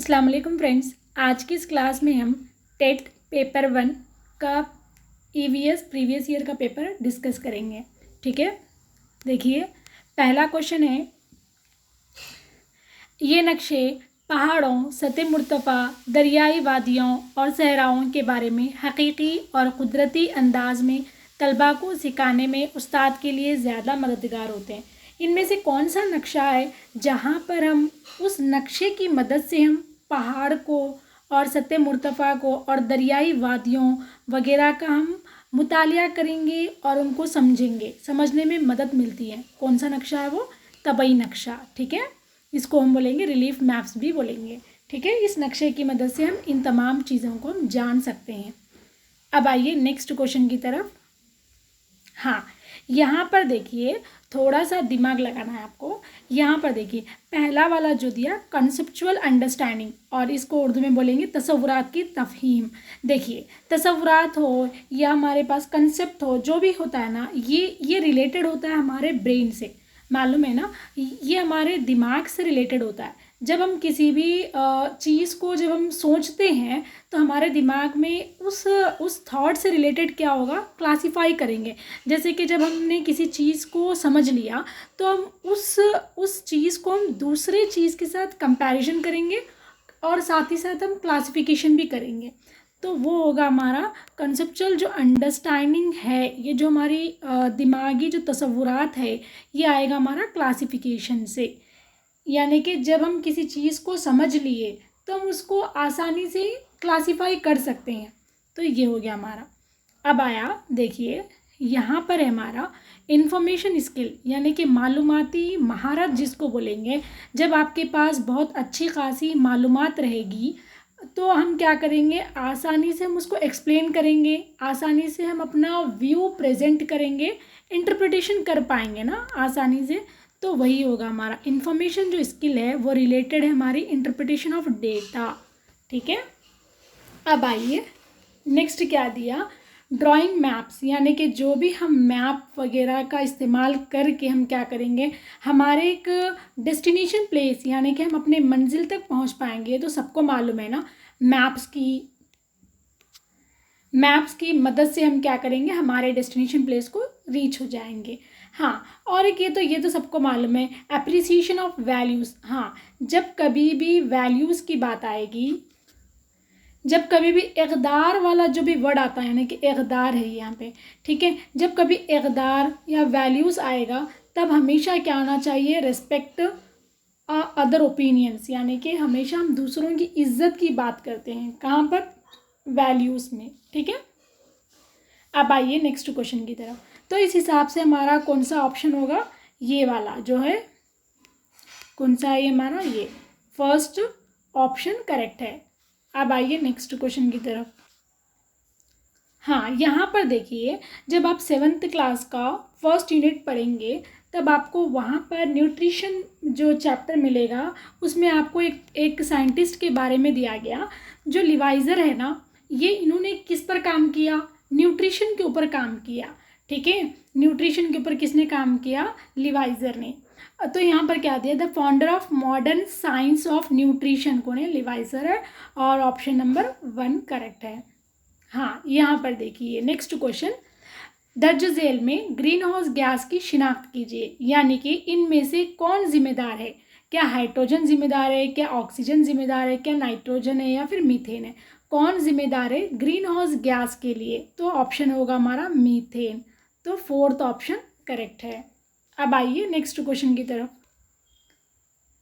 अस्सलाम वालेकुम फ्रेंड्स। आज की इस क्लास में हम टेट पेपर 1 का ईवीएस प्रीवियस ईयर का पेपर डिस्कस करेंगे। ठीक है, देखिए पहला क्वेश्चन है, ये नक्शे पहाड़ों, सतह मुर्तफ़ा, दरियाई वादियों और सहराओं के बारे में हकीकी और कुदरती अंदाज में तलबा को सिखाने में उस्ताद के लिए ज़्यादा मददगार होते हैं। इनमें से कौन सा नक्शा है जहाँ पर हम उस नक्शे की मदद से हम पहाड़ को और सतह मुर्तफ़ा को और दरियाई वादियों वगैरह का हम मुतालिया करेंगे और उनको समझेंगे, समझने में मदद मिलती है। कौन सा नक्शा है वो? तबई नक्शा। ठीक है, इसको हम बोलेंगे रिलीफ मैप्स भी बोलेंगे। ठीक है, इस नक्शे की मदद से हम इन तमाम चीज़ों को हम जान सकते हैं। अब आइए नेक्स्ट क्वेश्चन की तरफ। हाँ, यहाँ पर देखिए थोड़ा सा दिमाग लगाना है आपको। यहाँ पर देखिए पहला वाला जो दिया कंसेप्चुअल अंडरस्टैंडिंग, और इसको उर्दू में बोलेंगे तसव्वुरात की तफहीम। देखिए तसव्वुरात हो या हमारे पास कंसेप्ट हो, जो भी होता है ना, ये रिलेटेड होता है हमारे ब्रेन से, मालूम है ना, ये हमारे दिमाग से रिलेटेड होता है। जब हम किसी भी चीज़ को जब हम सोचते हैं तो हमारे दिमाग में उस थॉट से रिलेटेड क्या होगा, क्लासीफाई करेंगे। जैसे कि जब हमने किसी चीज़ को समझ लिया तो हम उस चीज़ को हम दूसरे चीज़ के साथ कंपैरिजन करेंगे और साथ ही साथ हम क्लासिफिकेशन भी करेंगे। तो वो होगा हमारा कंसेप्चुअल जो अंडरस्टैंडिंग है, ये जो हमारी दिमागी जो तसव्वुरात है, ये आएगा हमारा क्लासिफिकेशन से। यानी कि जब हम किसी चीज़ को समझ लिए तो हम उसको आसानी से क्लासिफाई कर सकते हैं। तो ये हो गया हमारा। अब आया देखिए यहाँ पर है हमारा इंफॉर्मेशन स्किल, यानी कि मालूमाती महारत जिसको बोलेंगे। जब आपके पास बहुत अच्छी खासी मालूमात रहेगी तो हम क्या करेंगे, आसानी से हम उसको एक्सप्लेन करेंगे, आसानी से हम अपना व्यू प्रेजेंट करेंगे, इंटरप्रिटेशन कर पाएंगे ना आसानी से। तो वही होगा हमारा इंफॉर्मेशन जो स्किल है वो रिलेटेड है हमारी इंटरप्रिटेशन ऑफ डेटा। ठीक है, अब आइए नेक्स्ट क्या दिया, ड्राइंग मैप्स, यानी कि जो भी हम मैप वगैरह का इस्तेमाल करके हम क्या करेंगे, हमारे एक डेस्टिनेशन प्लेस यानी कि हम अपने मंजिल तक पहुंच पाएंगे। तो सबको मालूम है ना, मैप्स की मदद से हम क्या करेंगे, हमारे डेस्टिनेशन प्लेस को रीच हो जाएंगे। हाँ, और एक ये तो सबको मालूम है, एप्रिसिएशन ऑफ वैल्यूज़। हाँ, जब कभी भी वैल्यूज़ की बात आएगी, जब कभी भी इक़दार वाला जो भी वर्ड आता है, यानी कि इक़दार है यहाँ पे, ठीक है, जब कभी इक़दार या वैल्यूज़ आएगा तब हमेशा क्या आना चाहिए, रिस्पेक्ट अदर ओपिनियंस, यानी कि हमेशा हम दूसरों की इज्जत की बात करते हैं। कहाँ पर? वैल्यूज़ में। ठीक है, अब आइए नेक्स्ट क्वेश्चन की तरफ। तो इस हिसाब से हमारा कौन सा ऑप्शन होगा, ये वाला जो है, कौन सा है ये हमारा, ये फर्स्ट ऑप्शन करेक्ट है। अब आइए नेक्स्ट क्वेश्चन की तरफ। हाँ, यहाँ पर देखिए जब आप 7th क्लास का फर्स्ट यूनिट पढ़ेंगे तब आपको वहाँ पर न्यूट्रिशन जो चैप्टर मिलेगा, उसमें आपको एक साइंटिस्ट के बारे में दिया गया। जो लिवाइजर है ना, ये इन्होंने किस पर काम किया, न्यूट्रिशन के ऊपर काम किया। ठीक है, न्यूट्रिशन के ऊपर किसने काम किया, लिवाइजर ने। तो यहाँ पर क्या दिया, the founder of modern science of nutrition कौन है, लिवाइजर है, और ऑप्शन नंबर 1 करेक्ट है। हाँ, यहाँ पर देखिए नेक्स्ट क्वेश्चन, दर्ज झेल में ग्रीन हाउस गैस की शिनाख्त कीजिए, यानी कि इनमें से कौन जिम्मेदार है, क्या हाइड्रोजन जिम्मेदार है, क्या ऑक्सीजन जिम्मेदार है, क्या नाइट्रोजन है, या फिर मीथेन है। कौन जिम्मेदार है ग्रीन हाउस गैस के लिए? तो ऑप्शन होगा हमारा मीथेन। तो 4th ऑप्शन करेक्ट है। अब आइए नेक्स्ट क्वेश्चन की तरफ।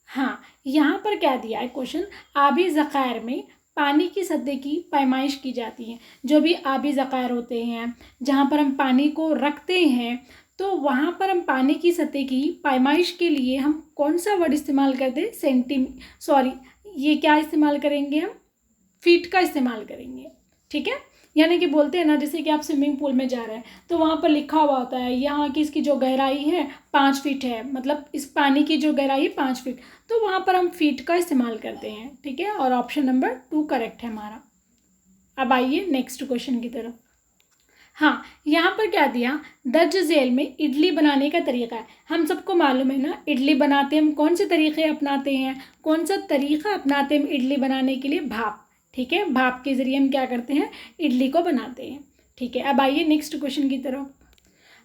हाँ, यहाँ पर क्या दिया है क्वेश्चन, आबी ज़खायर में पानी की सतह की पैमाइश की जाती है। जो भी आबी ज़खायर होते हैं जहाँ पर हम पानी को रखते हैं, तो वहाँ पर हम पानी की सतह की पैमाइश के लिए हम कौन सा वर्ड इस्तेमाल करते हैं, ये क्या इस्तेमाल करेंगे, हम फीट का इस्तेमाल करेंगे। ठीक है, यानी कि बोलते हैं ना, जैसे कि आप स्विमिंग पूल में जा रहे हैं तो वहाँ पर लिखा हुआ होता है यहाँ की इसकी जो गहराई है 5 फीट है, मतलब इस पानी की जो गहराई है 5 फीट, तो वहाँ पर हम फीट का इस्तेमाल करते हैं। ठीक है, और ऑप्शन नंबर 2 करेक्ट है हमारा। अब आइए नेक्स्ट क्वेश्चन की तरफ। हाँ, यहाँ पर क्या दिया, दर्ज झेल में इडली बनाने का तरीका है। हम सबको मालूम है ना, इडली बनाते हम कौन से तरीके अपनाते हैं, कौन सा तरीका अपनाते हैं इडली बनाने के लिए, भाप। ठीक है, भाप के ज़रिए हम क्या करते हैं, इडली को बनाते हैं। ठीक है, अब आइए नेक्स्ट क्वेश्चन की तरफ।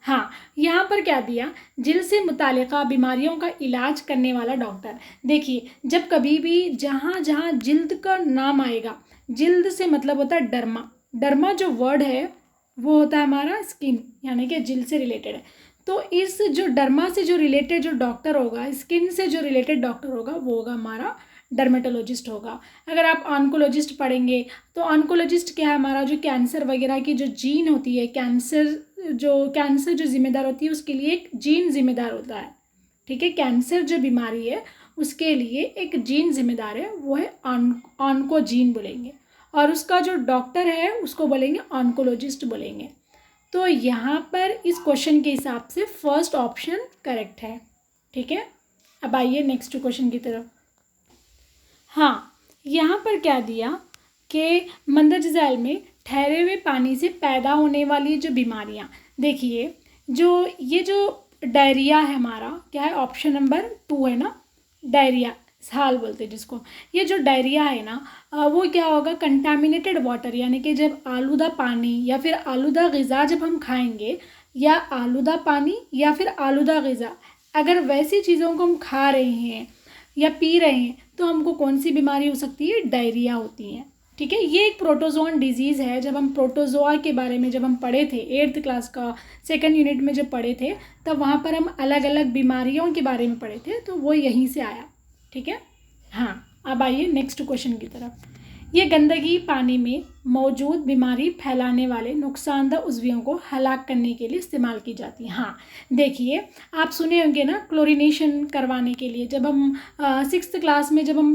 हाँ, यहाँ पर क्या दिया, जिल्द से मुतालिका बीमारियों का इलाज करने वाला डॉक्टर। देखिए, जब कभी भी जहाँ जहाँ जिल्द का नाम आएगा, जिल्द से मतलब होता है डर्मा। डर्मा जो वर्ड है वो होता है हमारा स्किन, यानी कि जिल्द से रिलेटेड है। तो इस जो डर्मा से जो रिलेटेड जो डॉक्टर होगा, स्किन से जो रिलेटेड डॉक्टर होगा, वो होगा हमारा डर्मेटोलॉजिस्ट होगा। अगर आप ऑन्कोलॉजिस्ट पढ़ेंगे तो ऑन्कोलॉजिस्ट क्या है, हमारा जो कैंसर वगैरह की जो जीन होती है, कैंसर जो जिम्मेदार होती है उसके लिए एक जीन जिम्मेदार होता है। ठीक है, कैंसर जो बीमारी है उसके लिए एक जीन जिम्मेदार है, वो है ऑन्कोजीन बोलेंगे, और उसका जो डॉक्टर है उसको बोलेंगे ऑन्कोलॉजिस्ट बोलेंगे। तो यहाँ पर इस क्वेश्चन के हिसाब से फर्स्ट ऑप्शन करेक्ट है। ठीक है, अब आइए नेक्स्ट क्वेश्चन की तरफ। हाँ, यहाँ पर क्या दिया कि मंदरजाल में ठहरे हुए पानी से पैदा होने वाली जो बीमारियाँ, देखिए जो ये जो डायरिया है हमारा, क्या है, ऑप्शन नंबर 2 है ना, डायरिया, इसहाल बोलते हैं जिसको। ये जो डायरिया है ना, वो क्या होगा, कंटामिनेटेड वाटर, यानी कि जब आलूदा पानी या फिर आलूदा ग़िज़ा जब हम खाएंगे, या आलूदा पानी या फिर आलूदा ग़िज़ा, अगर वैसी चीज़ों को हम खा रहे हैं या पी रहे हैं तो हमको कौन सी बीमारी हो सकती है, डायरिया होती है। ठीक है, ये एक प्रोटोजोन डिजीज़ है। जब हम प्रोटोजोआ के बारे में जब हम पढ़े थे 8th क्लास का सेकंड यूनिट में जब पढ़े थे, तब वहाँ पर हम अलग अलग बीमारियों के बारे में पढ़े थे, तो वो यहीं से आया। ठीक है, हाँ, अब आइए नेक्स्ट क्वेश्चन की तरफ। ये गंदगी पानी में मौजूद बीमारी फैलाने वाले नुकसानदा उज़वियों को हलाक करने के लिए इस्तेमाल की जाती है। हाँ, देखिए आप सुने होंगे ना, क्लोरीनेशन करवाने के लिए जब हम 6th क्लास में जब हम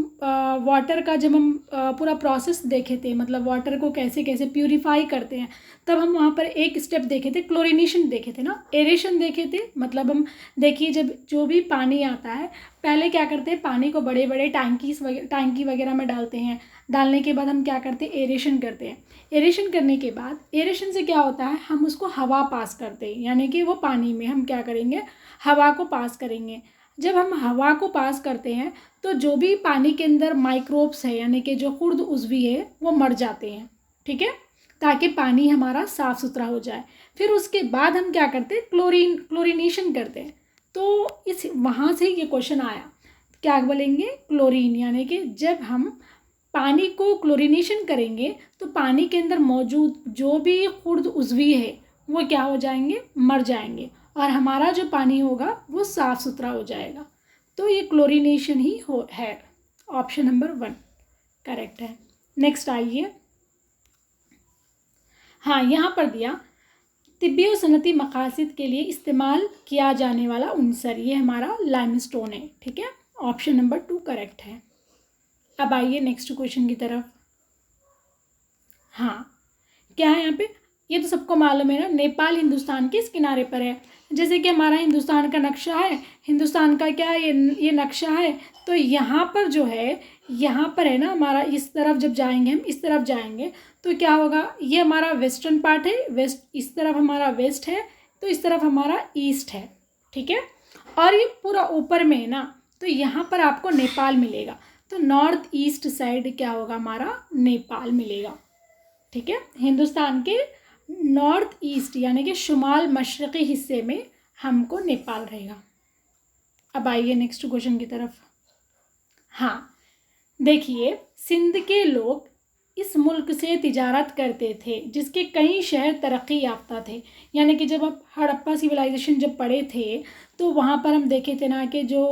वाटर का जब हम पूरा प्रोसेस देखे थे, मतलब वाटर को कैसे कैसे प्यूरिफाई करते हैं, तब हम वहाँ पर एक स्टेप देखे थे, क्लोरीनेशन देखे थे ना, एरेशन देखे थे। मतलब हम देखिए, जब जो भी पानी आता है, पहले क्या करते हैं, पानी को बड़े बड़े टैंकी वगैरह में डालते हैं। डालने के बाद हम क्या करते हैं, एरेशन करते हैं। एरेशन करने के बाद, एरेशन से क्या होता है, हम उसको हवा पास करते हैं, यानी कि वो पानी में हम क्या करेंगे, हवा को पास करेंगे। जब हम हवा को पास करते हैं तो जो भी पानी के अंदर माइक्रोब्स है, यानी कि जो खुर्द उज़वी है, वो मर जाते हैं। ठीक है, ताकि पानी हमारा साफ़ सुथरा हो जाए। फिर उसके बाद हम क्या करते हैं, क्लोरीनेशन करते हैं। तो इस वहाँ से ये क्वेश्चन आया, क्या बोलेंगे, क्लोरीन, यानी कि जब हम पानी को क्लोरीनेशन करेंगे तो पानी के अंदर मौजूद जो भी खुर्द उज़वी है वो क्या हो जाएंगे, मर जाएंगे, और हमारा जो पानी होगा वो साफ़ सुथरा हो जाएगा। तो ये क्लोरीनेशन ही है, ऑप्शन नंबर 1 करेक्ट है। नेक्स्ट आइए। हाँ, यहाँ पर दिया तिब्बी और सनती मकासद के लिए इस्तेमाल किया जाने वाला उनसर, ये हमारा लाइमस्टोन है। ठीक है, ऑप्शन नंबर 2 करेक्ट है। अब आइए नेक्स्ट क्वेश्चन की तरफ। हाँ, क्या है यहाँ पे, ये तो सबको मालूम है ना, नेपाल हिंदुस्तान के इस किनारे पर है। जैसे कि हमारा हिंदुस्तान का नक्शा है, हिंदुस्तान का क्या है, ये नक्शा है। तो यहाँ पर जो है, यहाँ पर है ना हमारा, इस तरफ जब जाएंगे हम, इस तरफ जाएंगे तो क्या होगा, ये हमारा वेस्टर्न पार्ट है, वेस्ट, इस तरफ हमारा वेस्ट है, तो इस तरफ हमारा ईस्ट है। ठीक है, और ये पूरा ऊपर में है ना, तो यहाँ पर आपको नेपाल मिलेगा। तो नॉर्थ ईस्ट साइड क्या होगा, हमारा नेपाल मिलेगा। ठीक है, हिंदुस्तान के नॉर्थ ईस्ट यानी कि शुमाल मशरक़ी हिस्से में हमको नेपाल रहेगा। अब आइए नेक्स्ट क्वेश्चन की तरफ। हाँ, देखिए, सिंध के लोग इस मुल्क से तिजारत करते थे, जिसके कई शहर तरक्की याफ्ता थे। यानी कि जब आप हड़प्पा सिविलाइजेशन जब पढ़े थे तो वहाँ पर हम देखे थे ना कि जो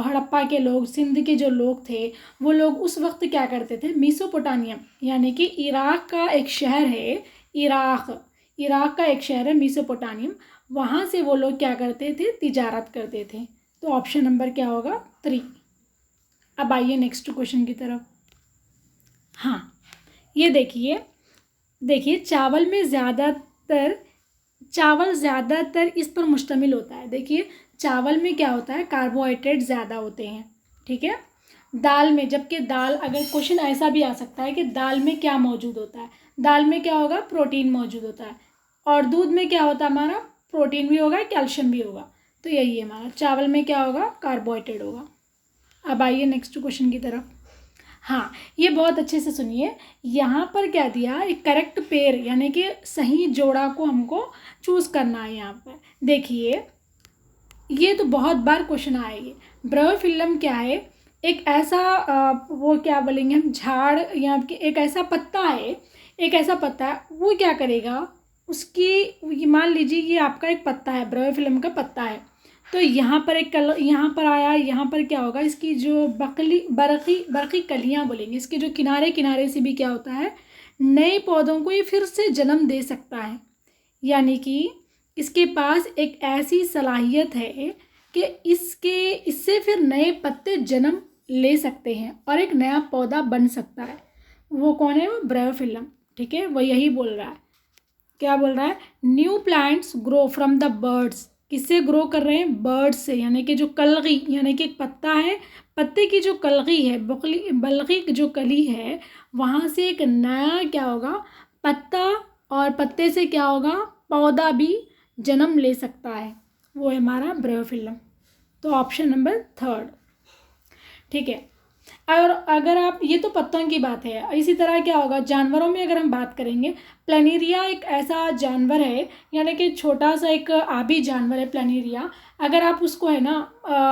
हड़प्पा के लोग, सिंध के जो लोग थे, वो लोग उस वक्त क्या करते थे, मेसोपोटामिया यानी कि इराक़ का एक शहर है, इराक़ का एक शहर है मेसोपोटामियम, वहाँ से वो लोग क्या करते थे, तिजारत करते थे। तो ऑप्शन नंबर क्या होगा, 3। अब आइए नेक्स्ट क्वेश्चन की तरफ। हाँ, ये देखिए चावल ज़्यादातर इस पर मुश्तमिल होता है। देखिए, चावल में क्या होता है, कार्बोहाइड्रेट ज़्यादा होते हैं। ठीक है, दाल में, जबकि दाल, अगर क्वेश्चन ऐसा भी आ सकता है कि दाल में क्या मौजूद होता है, दाल में क्या होगा, प्रोटीन मौजूद होता है। और दूध में क्या होता है हमारा, प्रोटीन भी होगा, कैल्शियम भी होगा। तो यही है हमारा। चावल में क्या होगा, कार्बोहाइड्रेट होगा। अब आइए नेक्स्ट क्वेश्चन की तरफ। हाँ, ये बहुत अच्छे से सुनिए। यहाँ पर क्या दिया, एक करेक्ट पेयर यानी कि सही जोड़ा को हमको चूज़ करना है। यहाँ पर देखिए, ये तो बहुत बार क्वेश्चन आएगी। ब्रोफिलम क्या है, एक ऐसा वो क्या बोलेंगे हम, झाड़ या एक ऐसा पत्ता है, एक ऐसा पत्ता है, वो क्या करेगा, उसकी मान लीजिए ये आपका एक पत्ता है, ब्रोफिलम का पत्ता है। तो यहाँ पर एक कलर यहाँ पर आया, यहाँ पर क्या होगा, इसकी जो बरकी कलियाँ बोलेंगे, इसके जो किनारे किनारे से भी क्या होता है, नए पौधों को ये फिर से जन्म दे सकता है। यानी कि इसके पास एक ऐसी सलाहियत है कि इससे फिर नए पत्ते जन्म ले सकते हैं और एक नया पौधा बन सकता है। वो कौन है, वो ब्रोफिलम। ठीक है, वो यही बोल रहा है। क्या बोल रहा है, new plants grow from the birds. किससे ग्रो कर रहे हैं, बर्ड्स से। यानी कि जो कलगी, यानी कि एक पत्ता है, पत्ते की जो कलगी है, बल्गी जो कली है, वहाँ से एक नया क्या होगा, पत्ता, और पत्ते से क्या होगा, पौधा भी जन्म ले सकता है। वो है हमारा ब्रोफिलम। तो ऑप्शन नंबर 3। ठीक है। और अगर आप, ये तो पत्तों की बात है, इसी तरह क्या होगा, जानवरों में अगर हम बात करेंगे, प्लैनेरिया एक ऐसा जानवर है, यानी कि छोटा सा एक आबी जानवर है प्लैनेरिया। अगर आप उसको है ना,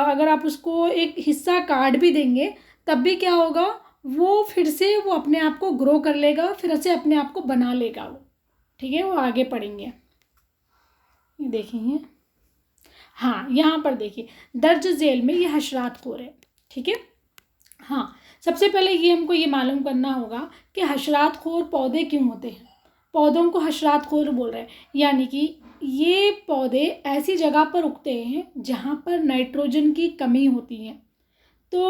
अगर आप उसको एक हिस्सा काट भी देंगे, तब भी क्या होगा, वो फिर से वो अपने आप को ग्रो कर लेगा, फिर से अपने आप को बना लेगा वो। ठीक है, वो आगे पढ़ेंगे। ये देखेंगे, हाँ यहाँ पर देखिए, दर्ज झेल में ये हशरात खोर है। ठीक है, हाँ, सबसे पहले ये हमको ये मालूम करना होगा कि हशरात खोर पौधे क्यों होते हैं। पौधों को हशरात खोर बोल रहे हैं, यानी कि ये पौधे ऐसी जगह पर उगते हैं जहाँ पर नाइट्रोजन की कमी होती है। तो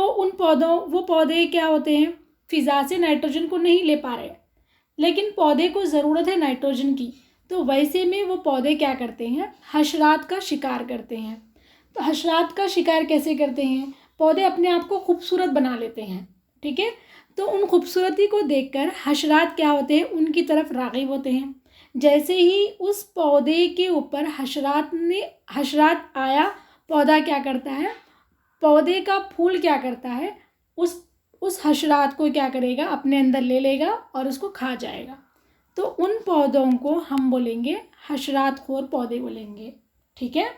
वो पौधे क्या होते हैं, फिज़ा से नाइट्रोजन को नहीं ले पा रहे, लेकिन पौधे को ज़रूरत है नाइट्रोजन की। तो वैसे में वो पौधे क्या करते हैं, हशरात का शिकार करते हैं। तो हशरात का शिकार कैसे करते हैं, पौधे अपने आप को खूबसूरत बना लेते हैं। ठीक है, तो उन खूबसूरती को देखकर हशरात क्या होते हैं, उनकी तरफ राग़िब होते हैं। जैसे ही उस पौधे के ऊपर हशरात आया, पौधा क्या करता है, पौधे का फूल क्या करता है, उस हशरात को क्या करेगा, अपने अंदर ले लेगा और उसको खा जाएगा। तो उन पौधों को हम बोलेंगे हशरात खोर पौधे बोलेंगे। ठीक है,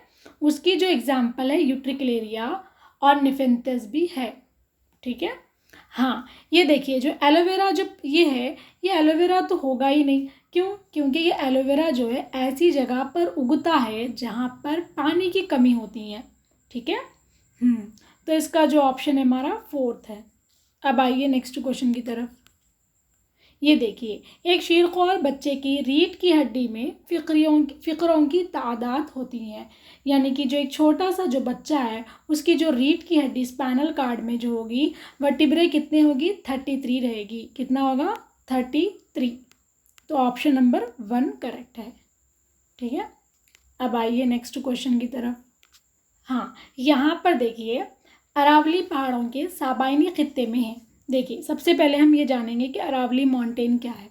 उसकी जो एग्जाम्पल है यूट्रिकुलेरिया और निफेंथस भी है। ठीक है, हाँ, ये देखिए, जो एलोवेरा जो ये है, ये एलोवेरा तो होगा ही नहीं। क्यों, क्योंकि ये एलोवेरा जो है ऐसी जगह पर उगता है जहाँ पर पानी की कमी होती है। ठीक है, तो इसका जो ऑप्शन है हमारा 4 है। अब आइए नेक्स्ट क्वेश्चन की तरफ। ये देखिए, एक शीरखोर बच्चे की रीढ़ की हड्डी में फ़िक्रों की तादाद होती है। यानी कि जो एक छोटा सा जो बच्चा है, उसकी जो रीढ़ की हड्डी स्पाइनल कार्ड में जो होगी, वर्टिब्रे कितने होगी, 33 रहेगी। कितना होगा, 33। तो ऑप्शन नंबर 1 करेक्ट है। ठीक है, अब आइए नेक्स्ट क्वेश्चन की तरफ। हाँ, यहाँ पर देखिए, अरावली पहाड़ों के साबाइनी खित्ते में है। देखिए, सबसे पहले हम ये जानेंगे कि अरावली माउंटेन क्या है।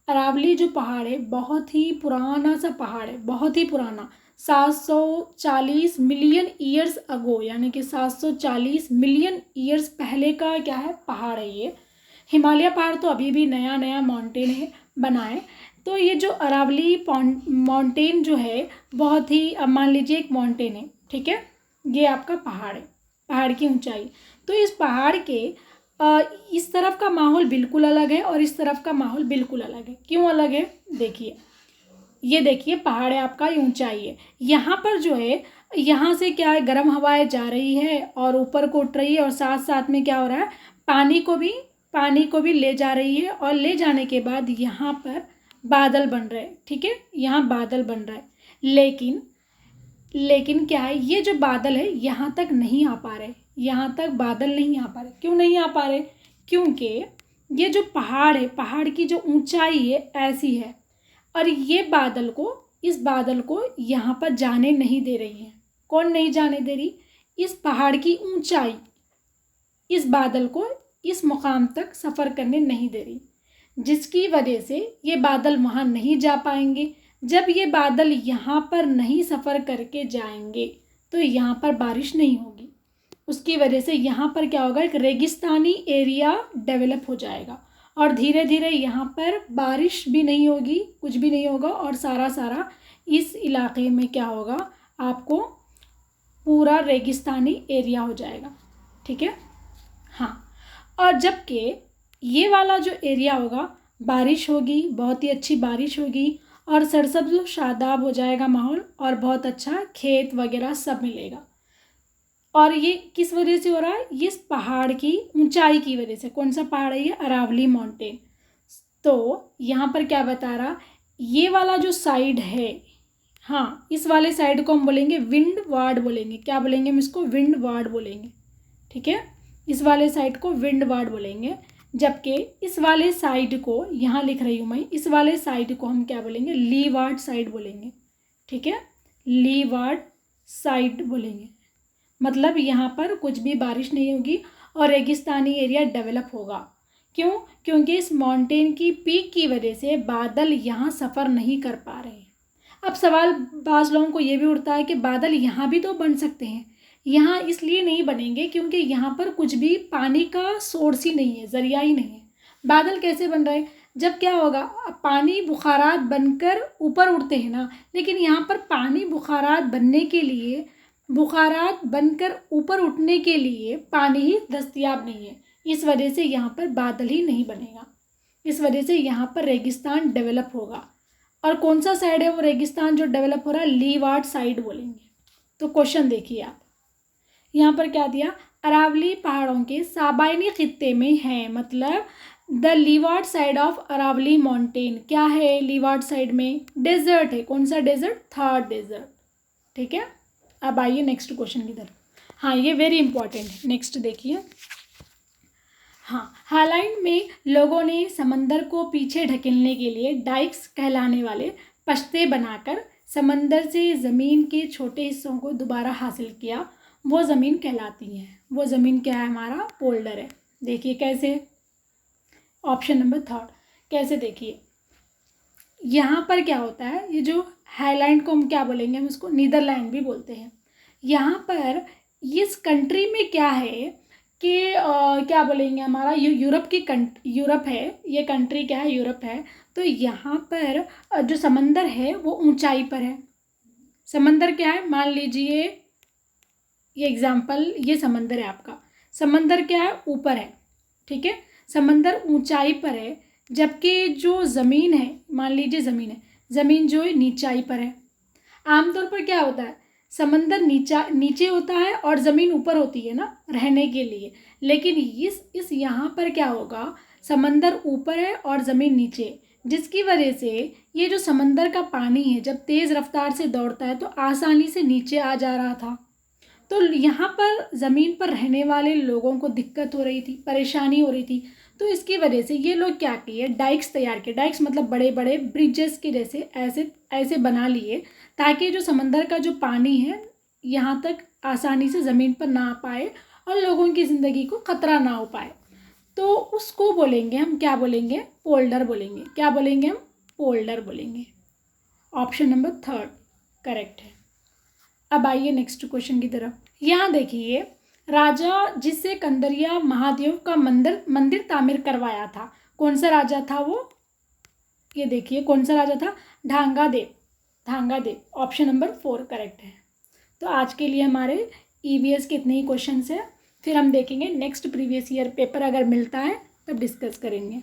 अरावली जो पहाड़ है, बहुत ही पुराना सा पहाड़ है, बहुत ही पुराना, 740 मिलियन ईयर्स अगो, यानी कि 740 मिलियन ईयर्स पहले का क्या है, पहाड़ है ये। हिमालय पहाड़ तो अभी भी नया नया माउंटेन है बना है। तो ये जो अरावली माउंटेन जो है, बहुत ही, अब मान लीजिए एक माउंटेन है। ठीक है, ये आपका पहाड़ है, पहाड़ की ऊंचाई। तो इस पहाड़ के इस तरफ का माहौल बिल्कुल अलग है और इस तरफ का माहौल बिल्कुल अलग है। क्यों अलग है, देखिए, ये देखिए, पहाड़ है आपका, ऊंचाई है। यहाँ पर जो है, यहाँ से क्या है, गर्म हवाएं जा रही है और ऊपर को उठ रही है, और साथ साथ में क्या हो रहा है, पानी को भी ले जा रही है, और ले जाने के बाद यहाँ पर बादल बन रहे हैं। ठीक है, यहाँ बादल बन रहा है, लेकिन क्या है, ये जो बादल है यहाँ तक नहीं आ पा रहे, यहाँ तक बादल नहीं आ पा रहे। क्यों नहीं आ पा रहे, क्योंकि ये जो पहाड़ है, पहाड़ की जो ऊंचाई है ऐसी है, और ये इस बादल को यहाँ पर जाने नहीं दे रही है। कौन नहीं जाने दे रही, इस पहाड़ की ऊंचाई इस बादल को इस मुकाम तक सफ़र करने नहीं दे रही, जिसकी वजह से ये बादल वहाँ नहीं जा पाएंगे। जब ये बादल यहाँ पर नहीं सफ़र करके जाएंगे तो यहाँ पर बारिश नहीं होगी। उसकी वजह से यहाँ पर क्या होगा, एक रेगिस्तानी एरिया डेवलप हो जाएगा और धीरे धीरे यहाँ पर बारिश भी नहीं होगी, कुछ भी नहीं होगा और सारा इस इलाके में क्या होगा, आपको पूरा रेगिस्तानी एरिया हो जाएगा। ठीक है, हाँ। और जबकि ये वाला जो एरिया होगा, बारिश होगी, बहुत ही अच्छी बारिश होगी और सरसब्ज शादाब हो जाएगा माहौल और बहुत अच्छा खेत वगैरह सब मिलेगा। और ये किस वजह से हो रहा है, ये पहाड़ की ऊंचाई की वजह से। कौन सा पहाड़ है ये, अरावली माउंटेन। तो यहाँ पर क्या बता रहा, ये वाला जो साइड है, हाँ, इस वाले साइड को हम बोलेंगे विंड वार्ड बोलेंगे। क्या बोलेंगे हम इसको, विंड वार्ड बोलेंगे। ठीक है, इस वाले साइड को विंड वार्ड बोलेंगे। जबकि इस वाले साइड को, यहाँ लिख रही हूँ मैं, इस वाले साइड को हम क्या बोलेंगे, लीवार्ड साइड बोलेंगे। ठीक है, लीवार्ड साइड बोलेंगे। मतलब यहाँ पर कुछ भी बारिश नहीं होगी और रेगिस्तानी एरिया डेवलप होगा। क्यों, क्योंकि इस माउंटेन की पीक की वजह से बादल यहाँ सफ़र नहीं कर पा रहे हैं। अब सवाल बाज़ लोगों को ये भी उठता है कि बादल यहाँ भी तो बन सकते हैं। यहाँ इसलिए नहीं बनेंगे क्योंकि यहाँ पर कुछ भी पानी का सोर्स ही नहीं है, ज़रिया ही नहीं है। बादल कैसे बन रहे हैं, जब क्या होगा, पानी बुखारात बनकर ऊपर उड़ते हैं ना, लेकिन यहाँ पर पानी बुखारात बनने के लिए, बुखारात बनकर ऊपर उठने के लिए पानी ही दस्तयाब नहीं है। इस वजह से यहाँ पर बादल ही नहीं बनेगा। इस वजह से यहाँ पर रेगिस्तान डेवलप होगा। और कौन सा साइड है वो रेगिस्तान जो डेवलप हो रहा है, लीवार्ड साइड बोलेंगे। तो क्वेश्चन देखिए आप, यहाँ पर क्या दिया, अरावली पहाड़ों के साबाइनी खित्ते में है, मतलब the leeward side of Aravalli mountain. क्या है लीवार्ड साइड में, डेजर्ट है। कौन सा डेजर्ट, थार डेजर्ट। ठीक है, अब आइए नेक्स्ट क्वेश्चन की तरफ। हाँ, ये वेरी इंपॉर्टेंट है, नेक्स्ट देखिए। हाँ, हालैंड में लोगों ने समंदर को पीछे ढकेलने के लिए डाइक्स कहलाने वाले पश्ते बनाकर समंदर से ज़मीन के छोटे हिस्सों को दोबारा हासिल किया। वो ज़मीन कहलाती है, वो ज़मीन क्या है, हमारा पोल्डर है। देखिए कैसे, ऑप्शन नंबर 3 कैसे, देखिए यहाँ पर क्या होता है, ये जो हाईलैंड को हम क्या बोलेंगे, हम इसको नीदरलैंड भी बोलते हैं। यहाँ पर इस कंट्री में क्या है कि क्या बोलेंगे, हमारा यूरोप की यूरोप है, ये कंट्री क्या है, यूरोप है। तो यहाँ पर जो समंदर है वो ऊंचाई पर है। समंदर क्या है, मान लीजिए ये एग्जाम्पल, ये समंदर है आपका, समंदर क्या है, ऊपर है। ठीक है, समंदर ऊंचाई पर है, जबकि जो ज़मीन है, मान लीजिए ज़मीन है, ज़मीन जो है नीचाई पर है। आमतौर पर क्या होता है, समंदर नीचे होता है और ज़मीन ऊपर होती है ना, रहने के लिए। लेकिन इस यहाँ पर क्या होगा, समंदर ऊपर है और ज़मीन नीचे, जिसकी वजह से ये जो समंदर का पानी है जब तेज़ रफ्तार से दौड़ता है तो आसानी से नीचे आ जा रहा था। तो यहाँ पर ज़मीन पर रहने वाले लोगों को दिक्कत हो रही थी, परेशानी हो रही थी। तो इसकी वजह से ये लोग क्या किए, डाइक्स तैयार किए। डाइक्स मतलब बड़े बड़े ब्रिजेस के जैसे ऐसे बना लिए, ताकि जो समंदर का जो पानी है यहाँ तक आसानी से ज़मीन पर ना आ पाए और लोगों की ज़िंदगी को ख़तरा ना हो पाए। तो उसको बोलेंगे हम, क्या बोलेंगे, पोल्डर बोलेंगे। क्या बोलेंगे हम, पोल्डर बोलेंगे। ऑप्शन नंबर 3 करेक्ट है। अब आइए नेक्स्ट क्वेश्चन की तरफ। यहाँ देखिए, राजा जिससे कंदरिया महादेव का मंदिर तामीर करवाया था, कौन सा राजा था वो, ये देखिए कौन सा राजा था, ढांगादेव। ऑप्शन नंबर 4 करेक्ट है। तो आज के लिए हमारे ईवीएस के इतने ही क्वेश्चन हैं, फिर हम देखेंगे नेक्स्ट प्रीवियस ईयर पेपर अगर मिलता है तब डिस्कस करेंगे।